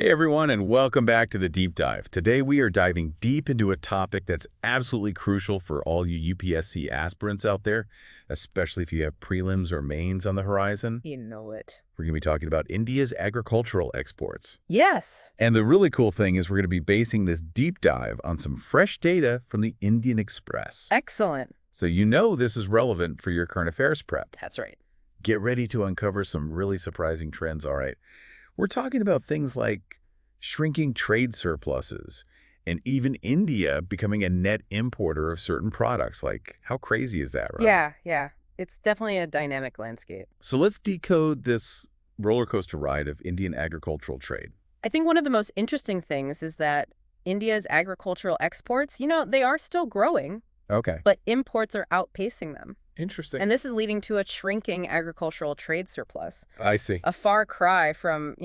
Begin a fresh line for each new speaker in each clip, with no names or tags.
Hey everyone, and welcome back to the Deep Dive. Today we are diving deep into a topic that's absolutely crucial for all you UPSC aspirants out there, especially if you have prelims or mains on the horizon.
You know it.
We're going to be talking about India's agricultural exports.
Yes.
And the really cool thing is we're going to be basing this deep dive on some fresh data from the Indian Express.
Excellent.
So you know this is relevant for your current affairs prep.
That's right.
Get ready to uncover some really surprising trends, all right? We're talking about things like shrinking trade surpluses and even India becoming a net importer of certain products. Like, how crazy is that, right?
Yeah. It's definitely a dynamic landscape.
So let's decode this roller coaster ride of Indian agricultural trade.
I think one of the most interesting things is that India's agricultural exports, they are still growing,
Okay.
but imports are outpacing them.
Interesting.
And this is leading to a shrinking agricultural trade surplus.
I see.
A far cry from,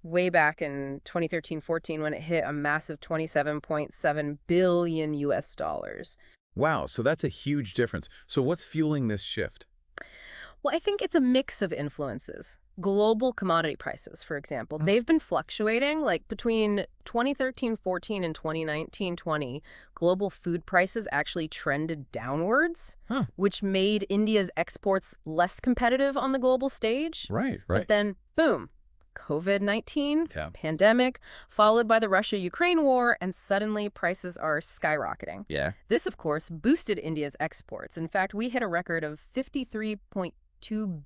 way back in 2013-14 when it hit a massive 27.7 billion US dollars.
Wow, so that's a huge difference. So what's fueling this shift?
Well, I think it's a mix of influences. Global commodity prices, for example, they've been fluctuating like between 2013-14 and 2019-20. Global food prices actually trended downwards, which made India's exports less competitive on the global stage.
Right.
But then, boom, COVID-19, pandemic, followed by the Russia-Ukraine war, and suddenly prices are skyrocketing.
Yeah.
This, of course, boosted India's exports. In fact, we hit a record of $53.2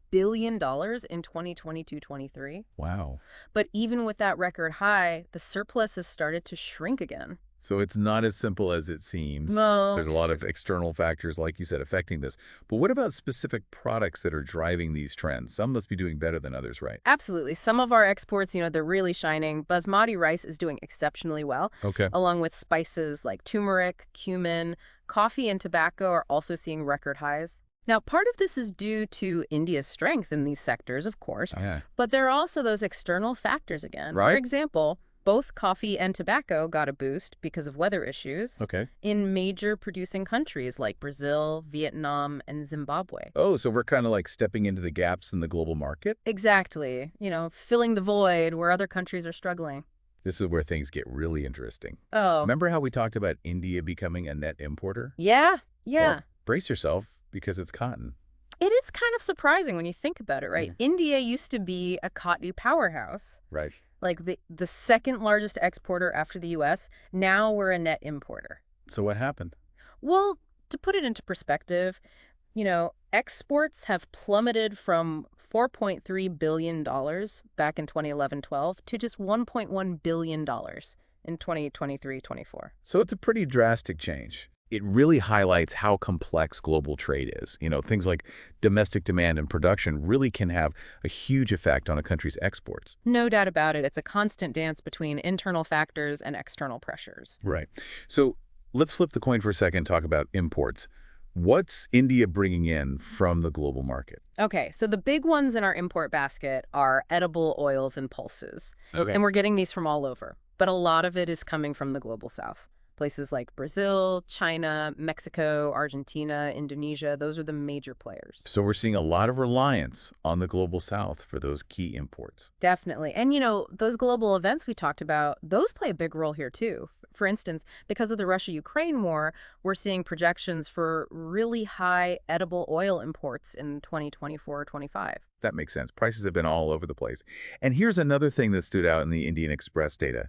billion in 2022-23.
Wow.
But even with that record high, the surplus has started to shrink again.
So it's not as simple as it seems.
No.
There's a lot of external factors, like you said, affecting this. But what about specific products that are driving these trends? Some must be doing better than others, right?
Absolutely. Some of our exports, they're really shining. Basmati rice is doing exceptionally well.
Okay.
Along with spices like turmeric, cumin, coffee, and tobacco are also seeing record highs. Now, part of this is due to India's strength in these sectors, of course, but there are also those external factors again.
Right.
For example, both coffee and tobacco got a boost because of weather issues in major producing countries like Brazil, Vietnam, and Zimbabwe.
Oh, so we're kind of like stepping into the gaps in the global market?
Exactly. Filling the void where other countries are struggling.
This is where things get really interesting.
Oh.
Remember how we talked about India becoming a net importer?
Yeah.
Well, brace yourself, because it's cotton.
It is kind of surprising when you think about it, right? India used to be a cotton powerhouse.
Right.
Like the second largest exporter after the U.S. Now we're a net importer.
So what happened?
Well, to put it into perspective, exports have plummeted from $4.3 billion back in 2011-12 to just $1.1 billion in 2023-24.
So it's a pretty drastic change. It really highlights how complex global trade is. Things like domestic demand and production really can have a huge effect on a country's exports.
No doubt about it. It's a constant dance between internal factors and external pressures.
Right. So let's flip the coin for a second and talk about imports. What's India bringing in from the global market?
Okay, so the big ones in our import basket are edible oils and pulses.
Okay.
And we're getting these from all over. But a lot of it is coming from the global south. Places like Brazil, China, Mexico, Argentina, Indonesia, those are the major players.
So we're seeing a lot of reliance on the global south for those key imports.
Definitely. And, those global events we talked about, those play a big role here, too. For instance, because of the Russia-Ukraine war, we're seeing projections for really high edible oil imports in 2024-25.
That makes sense. Prices have been all over the place. And here's another thing that stood out in the Indian Express data.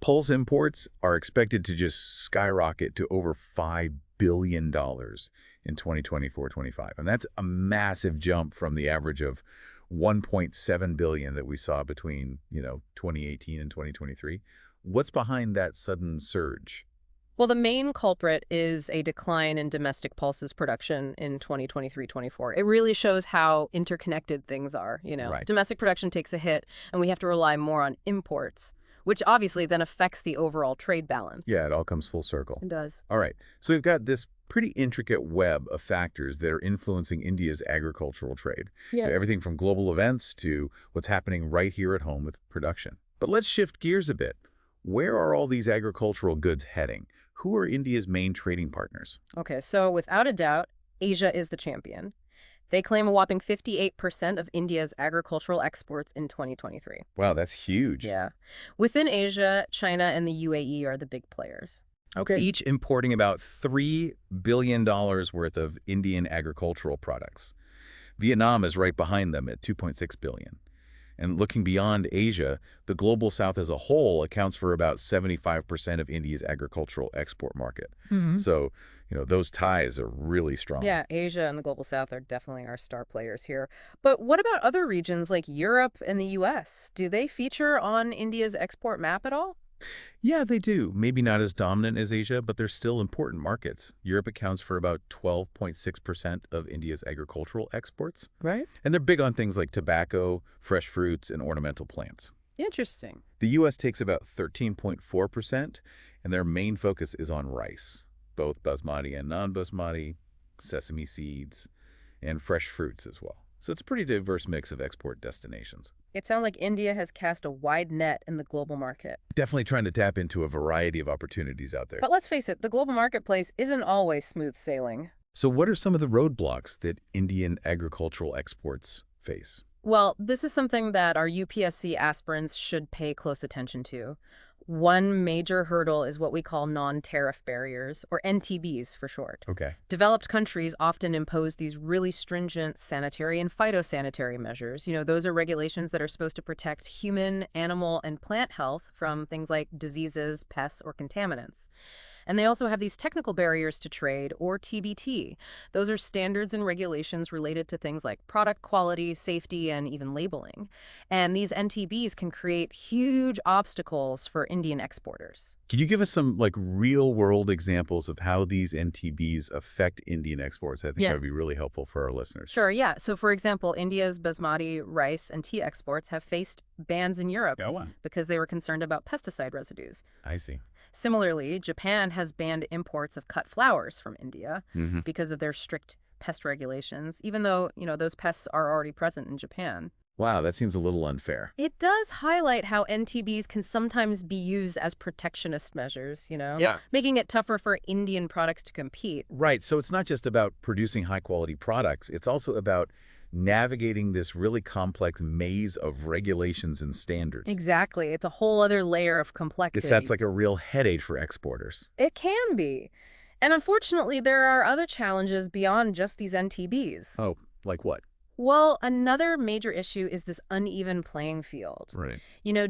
Pulse imports are expected to just skyrocket to over $5 billion in 2024-25. And that's a massive jump from the average of $1.7 billion that we saw between, 2018 and 2023. What's behind that sudden surge?
Well, the main culprit is a decline in domestic pulses production in 2023-24. It really shows how interconnected things are,
Right.
Domestic production takes a hit, and we have to rely more on imports, which obviously then affects the overall trade balance.
Yeah, it all comes full circle.
It does.
All right. So we've got this pretty intricate web of factors that are influencing India's agricultural trade.
Yeah.
Everything from global events to what's happening right here at home with production. But let's shift gears a bit. Where are all these agricultural goods heading? Who are India's main trading partners?
Okay, so without a doubt, Asia is the champion. They claim a whopping 58% of India's agricultural exports in 2023.
Wow, that's huge.
Yeah. Within Asia, China and the UAE are the big players.
Okay. Each importing about $3 billion worth of Indian agricultural products. Vietnam is right behind them at $2.6 billion. And looking beyond Asia, the global south as a whole accounts for about 75% of India's agricultural export market. So, those ties are really strong.
Yeah, Asia and the global south are definitely our star players here. But what about other regions like Europe and the US? Do they feature on India's export map at all?
Yeah, they do. Maybe not as dominant as Asia, but they're still important markets. Europe accounts for about 12.6% of India's agricultural exports.
Right.
And they're big on things like tobacco, fresh fruits, and ornamental plants.
Interesting.
The U.S. takes about 13.4%, and their main focus is on rice, both basmati and non-basmati, sesame seeds, and fresh fruits as well. So it's a pretty diverse mix of export destinations.
It sounds like India has cast a wide net in the global market.
Definitely trying to tap into a variety of opportunities out there.
But let's face it, the global marketplace isn't always smooth sailing.
So what are some of the roadblocks that Indian agricultural exports face?
Well, this is something that our UPSC aspirants should pay close attention to. One major hurdle is what we call non-tariff barriers, or NTBs for short.
Okay.
Developed countries often impose these really stringent sanitary and phytosanitary measures. Those are regulations that are supposed to protect human, animal, and plant health from things like diseases, pests, or contaminants. And they also have these technical barriers to trade, or TBT. Those are standards and regulations related to things like product quality, safety, and even labeling. And these NTBs can create huge obstacles for Indian exporters.
Can you give us some real-world examples of how these NTBs affect Indian exports? I think that would be really helpful for our listeners.
Sure, yeah. So, for example, India's basmati rice and tea exports have faced bans in Europe because they were concerned about pesticide residues.
I see.
Similarly, Japan has banned imports of cut flowers from India because of their strict pest regulations, even though, those pests are already present in Japan.
Wow, that seems a little unfair.
It does highlight how NTBs can sometimes be used as protectionist measures, making it tougher for Indian products to compete.
Right, so it's not just about producing high-quality products. It's also about navigating this really complex maze of regulations and standards.
Exactly. It's a whole other layer of complexity.
It sounds like a real headache for exporters.
It can be. And unfortunately, there are other challenges beyond just these NTBs.
Oh, like what?
Well, another major issue is this uneven playing field.
Right.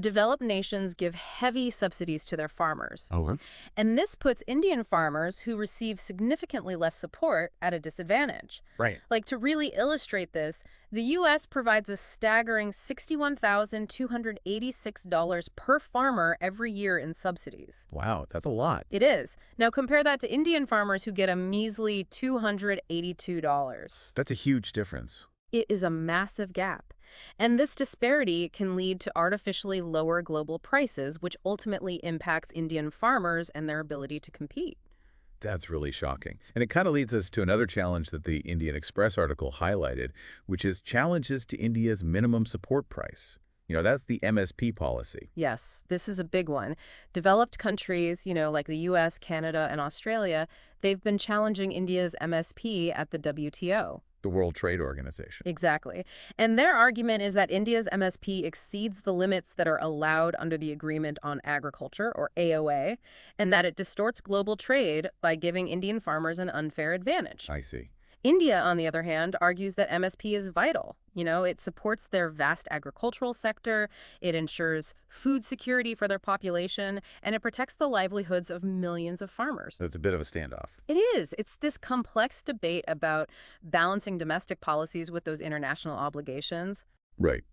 Developed nations give heavy subsidies to their farmers.
Okay.
And this puts Indian farmers who receive significantly less support at a disadvantage.
Right.
To really illustrate this, the U.S. provides a staggering $61,286 per farmer every year in subsidies.
Wow, that's a lot.
It is. Now compare that to Indian farmers who get a measly $282.
That's a huge difference.
It is a massive gap. And this disparity can lead to artificially lower global prices, which ultimately impacts Indian farmers and their ability to compete.
That's really shocking. And it kind of leads us to another challenge that the Indian Express article highlighted, which is challenges to India's minimum support price. That's the MSP policy.
Yes, this is a big one. Developed countries, like the U.S., Canada, and Australia, they've been challenging India's MSP at the WTO.
The World Trade Organization.
Exactly. And their argument is that India's MSP exceeds the limits that are allowed under the Agreement on Agriculture, or AOA, and that it distorts global trade by giving Indian farmers an unfair advantage.
I see.
India, on the other hand, argues that MSP is vital. It supports their vast agricultural sector, it ensures food security for their population, and it protects the livelihoods of millions of farmers.
So it's a bit of a standoff.
It is. It's this complex debate about balancing domestic policies with those international obligations.
Right.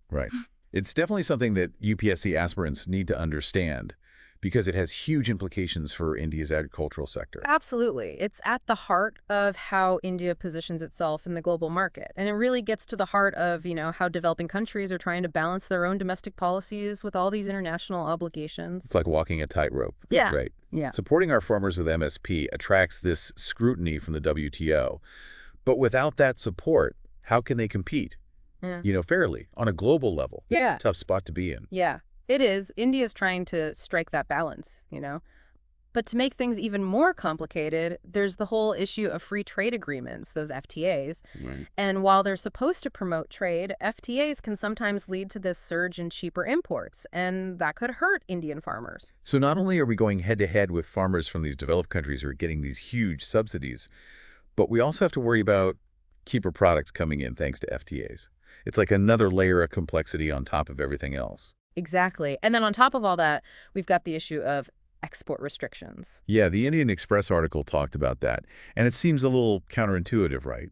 It's definitely something that UPSC aspirants need to understand, because it has huge implications for India's agricultural sector.
Absolutely. It's at the heart of how India positions itself in the global market. And it really gets to the heart of, how developing countries are trying to balance their own domestic policies with all these international obligations.
It's like walking a tightrope.
Yeah.
Right.
Yeah.
Supporting our farmers with MSP attracts this scrutiny from the WTO. But without that support, how can they compete? Fairly on a global level. It's a tough spot to be in.
Yeah. It is. India's trying to strike that balance, But to make things even more complicated, there's the whole issue of free trade agreements, those FTAs.
Right.
And while they're supposed to promote trade, FTAs can sometimes lead to this surge in cheaper imports, and that could hurt Indian farmers.
So not only are we going head-to-head with farmers from these developed countries who are getting these huge subsidies, but we also have to worry about cheaper products coming in thanks to FTAs. It's like another layer of complexity on top of everything else.
Exactly. And then on top of all that, we've got the issue of export restrictions.
Yeah, the Indian Express article talked about that, and it seems a little counterintuitive, right?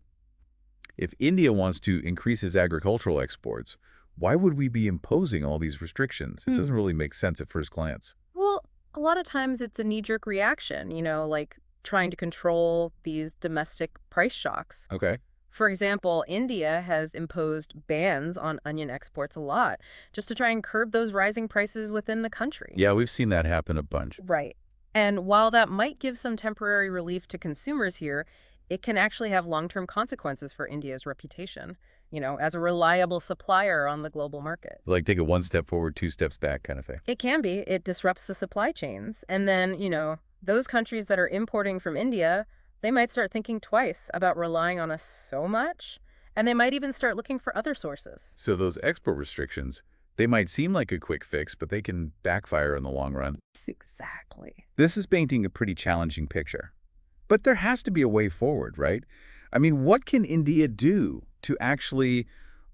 If India wants to increase its agricultural exports, why would we be imposing all these restrictions? It doesn't really make sense at first glance.
Well, a lot of times it's a knee-jerk reaction, like trying to control these domestic price shocks.
Okay.
For example, India has imposed bans on onion exports a lot, just to try and curb those rising prices within the country.
Yeah, we've seen that happen a bunch.
Right. And while that might give some temporary relief to consumers here, it can actually have long-term consequences for India's reputation, as a reliable supplier on the global market.
Like take it one step forward, two steps back kind of thing.
It can be. It disrupts the supply chains. And then, those countries that are importing from India, they might start thinking twice about relying on us so much, and they might even start looking for other sources.
So those export restrictions, they might seem like a quick fix, but they can backfire in the long run.
Exactly.
This is painting a pretty challenging picture. But there has to be a way forward, right? I mean, what can India do to actually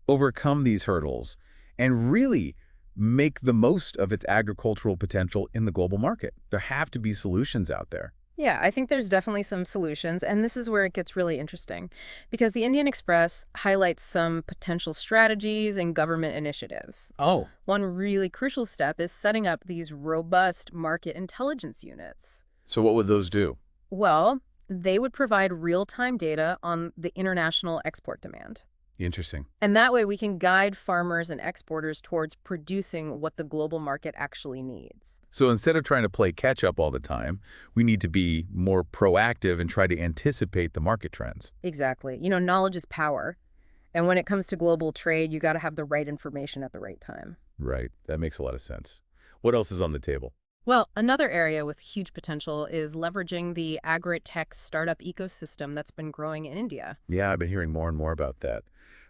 overcome these hurdles and really make the most of its agricultural potential in the global market? There have to be solutions out there.
Yeah, I think there's definitely some solutions, and this is where it gets really interesting, because the Indian Express highlights some potential strategies and government initiatives.
Oh.
One really crucial step is setting up these robust market intelligence units.
So what would those do?
Well, they would provide real-time data on the international export demand.
Interesting.
And that way we can guide farmers and exporters towards producing what the global market actually needs.
So instead of trying to play catch up all the time, we need to be more proactive and try to anticipate the market trends.
Exactly. Knowledge is power. And when it comes to global trade, you got to have the right information at the right time.
Right. That makes a lot of sense. What else is on the table?
Well, another area with huge potential is leveraging the agri-tech startup ecosystem that's been growing in India.
Yeah, I've been hearing more and more about that.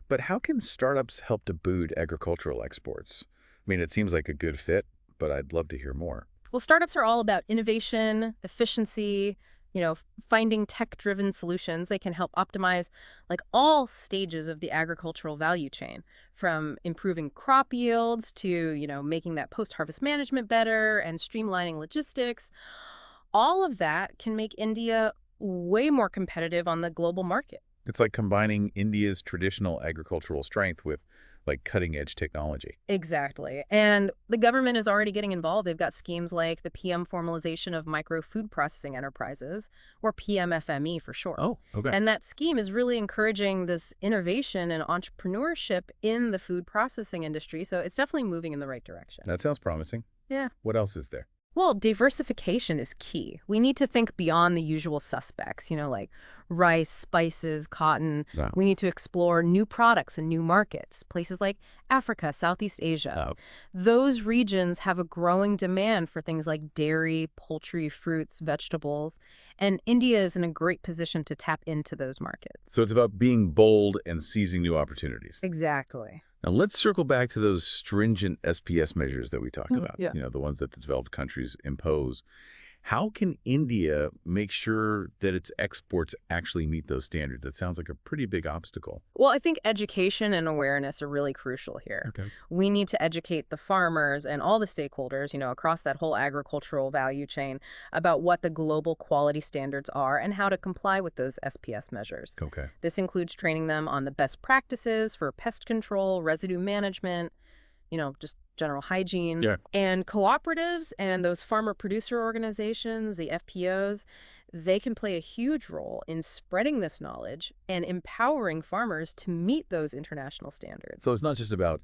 But how can startups help to boost agricultural exports? I mean, it seems like a good fit, but I'd love to hear more.
Well, startups are all about innovation, efficiency, finding tech-driven solutions. They can help optimize all stages of the agricultural value chain, from improving crop yields to, making that post-harvest management better and streamlining logistics. All of that can make India way more competitive on the global market.
It's like combining India's traditional agricultural strength with cutting-edge technology.
Exactly. And the government is already getting involved. They've got schemes like the PM formalization of micro food processing enterprises, or PMFME for short.
Oh, okay.
And that scheme is really encouraging this innovation and entrepreneurship in the food processing industry. So it's definitely moving in the right direction.
That sounds promising.
Yeah.
What else is there?
Well, diversification is key. We need to think beyond the usual suspects, like rice, spices, cotton.
Wow.
We need to explore new products and new markets, places like Africa, Southeast Asia.
Oh.
Those regions have a growing demand for things like dairy, poultry, fruits, vegetables, and India is in a great position to tap into those markets.
So it's about being bold and seizing new opportunities.
Exactly.
Now, let's circle back to those stringent SPS measures that we talked about,
yeah.
the ones that the developed countries impose. How can India make sure that its exports actually meet those standards? That sounds like a pretty big obstacle.
Well, I think education and awareness are really crucial here.
Okay.
We need to educate the farmers and all the stakeholders, across that whole agricultural value chain about what the global quality standards are and how to comply with those SPS measures.
Okay.
This includes training them on the best practices for pest control, residue management, just general hygiene.
Yeah.
And cooperatives and those farmer producer organizations, the FPOs, they can play a huge role in spreading this knowledge and empowering farmers to meet those international standards.
So it's not just about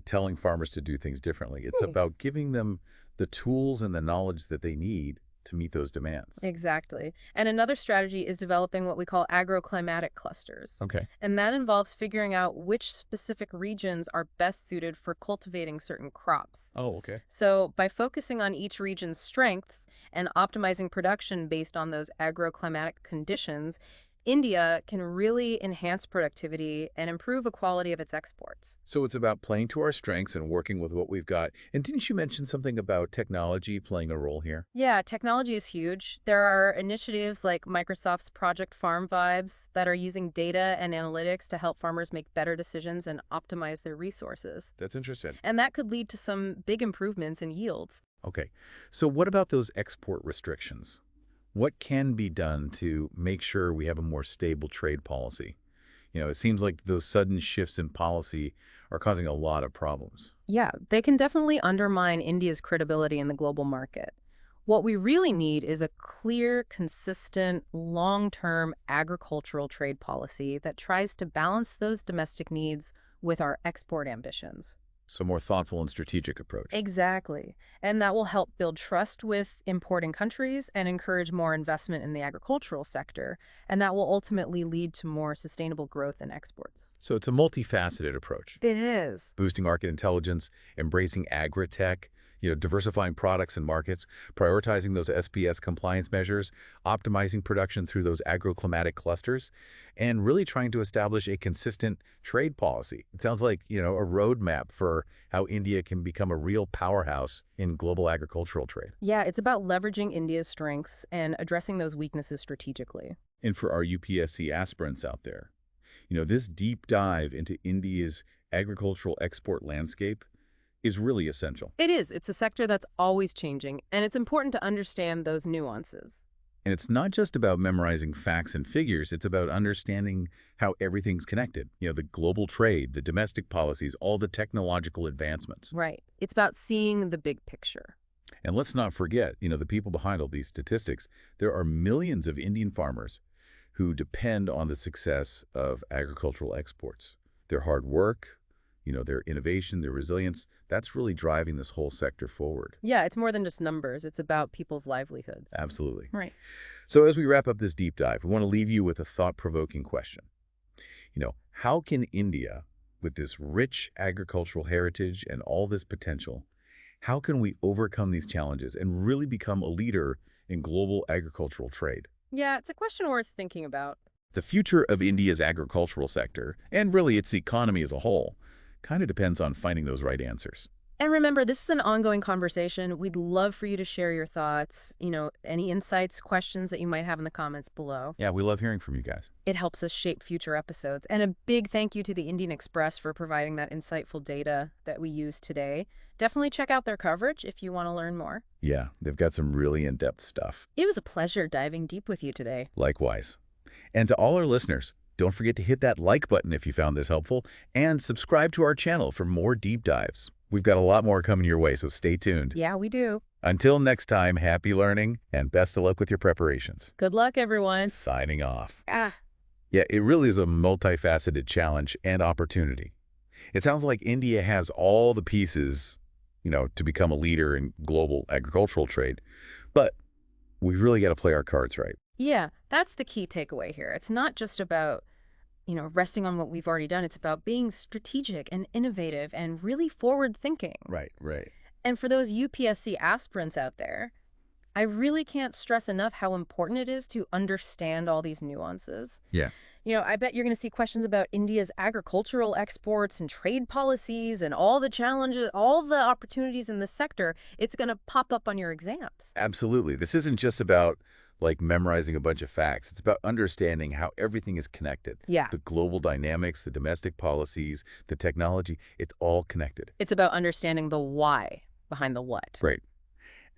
telling farmers to do things differently. It's about giving them the tools and the knowledge that they need to meet those demands.
Exactly. And another strategy is developing what we call agroclimatic clusters.
Okay.
And that involves figuring out which specific regions are best suited for cultivating certain crops.
Oh, okay.
So by focusing on each region's strengths and optimizing production based on those agroclimatic conditions, India can really enhance productivity and improve the quality of its exports.
So it's about playing to our strengths and working with what we've got. And didn't you mention something about technology playing a role here?
Yeah, technology is huge. There are initiatives like Microsoft's Project Farm Vibes that are using data and analytics to help farmers make better decisions and optimize their resources.
That's interesting.
And that could lead to some big improvements in yields.
Okay. So what about those export restrictions? What can be done to make sure we have a more stable trade policy? It seems like those sudden shifts in policy are causing a lot of problems.
Yeah, they can definitely undermine India's credibility in the global market. What we really need is a clear, consistent, long-term agricultural trade policy that tries to balance those domestic needs with our export ambitions.
So more thoughtful and strategic approach.
Exactly. And that will help build trust with importing countries and encourage more investment in the agricultural sector. And that will ultimately lead to more sustainable growth in exports.
So it's a multifaceted approach.
It is.
Boosting market intelligence, embracing agri-tech, diversifying products and markets, prioritizing those SPS compliance measures, optimizing production through those agroclimatic clusters, and really trying to establish a consistent trade policy. It sounds like, a roadmap for how India can become a real powerhouse in global agricultural trade.
Yeah, it's about leveraging India's strengths and addressing those weaknesses strategically.
And for our UPSC aspirants out there, this deep dive into India's agricultural export landscape is really essential.
It is. It's a sector that's always changing, and it's important to understand those nuances.
And it's not just about memorizing facts and figures, it's about understanding how everything's connected. The global trade, the domestic policies, all the technological advancements.
Right. It's about seeing the big picture.
And let's not forget, the people behind all these statistics. There are millions of Indian farmers who depend on the success of agricultural exports. Their hard work, their innovation, their resilience, that's really driving this whole sector forward.
Yeah, it's more than just numbers. It's about people's livelihoods.
Absolutely.
Right.
So as we wrap up this deep dive, we want to leave you with a thought-provoking question. How can India, with this rich agricultural heritage and all this potential, how can we overcome these challenges and really become a leader in global agricultural trade?
Yeah, it's a question worth thinking about.
The future of India's agricultural sector, and really its economy as a whole, kind of depends on finding those right answers.
And remember, this is an ongoing conversation. We'd love for you to share your thoughts, any insights, questions that you might have in the comments below.
Yeah, we love hearing from you guys.
It helps us shape future episodes. And a big thank you to the Indian Express for providing that insightful data that we used today. Definitely check out their coverage if you want to learn more.
Yeah, they've got some really in-depth stuff.
It was a pleasure diving deep with you today.
Likewise. And to all our listeners, don't forget to hit that like button if you found this helpful, and subscribe to our channel for more deep dives. We've got a lot more coming your way, so stay tuned.
Yeah, we do.
Until next time, happy learning, and best of luck with your preparations.
Good luck, everyone.
Signing off.
Ah.
Yeah, it really is a multifaceted challenge and opportunity. It sounds like India has all the pieces, to become a leader in global agricultural trade, but we really got to play our cards right.
Yeah, that's the key takeaway here. It's not just about, resting on what we've already done. It's about being strategic and innovative and really forward-thinking.
Right.
And for those UPSC aspirants out there, I really can't stress enough how important it is to understand all these nuances.
Yeah.
I bet you're going to see questions about India's agricultural exports and trade policies and all the challenges, all the opportunities in this sector. It's going to pop up on your exams.
Absolutely. This isn't just about memorizing a bunch of facts. It's about understanding how everything is connected.
Yeah.
The global dynamics, the domestic policies, the technology, it's all connected.
It's about understanding the why behind the what.
Right.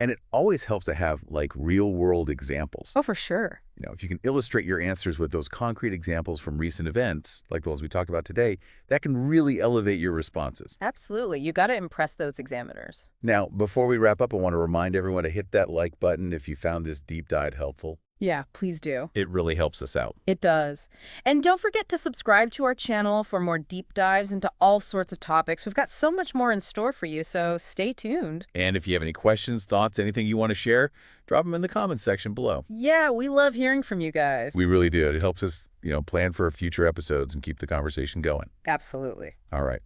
And it always helps to have real-world examples.
Oh, for sure.
If you can illustrate your answers with those concrete examples from recent events, like the ones we talked about today, that can really elevate your responses.
Absolutely. You got to impress those examiners.
Now, before we wrap up, I want to remind everyone to hit that like button if you found this deep dive helpful.
Yeah, please do.
It really helps us out.
It does. And don't forget to subscribe to our channel for more deep dives into all sorts of topics. We've got so much more in store for you, so stay tuned.
And if you have any questions, thoughts, anything you want to share, drop them in the comments section below.
Yeah, we love hearing from you guys.
We really do. It helps us, plan for future episodes and keep the conversation going.
Absolutely.
All right.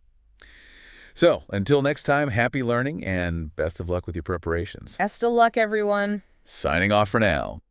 So, until next time, happy learning and best of luck with your preparations.
Best of luck, everyone.
Signing off for now.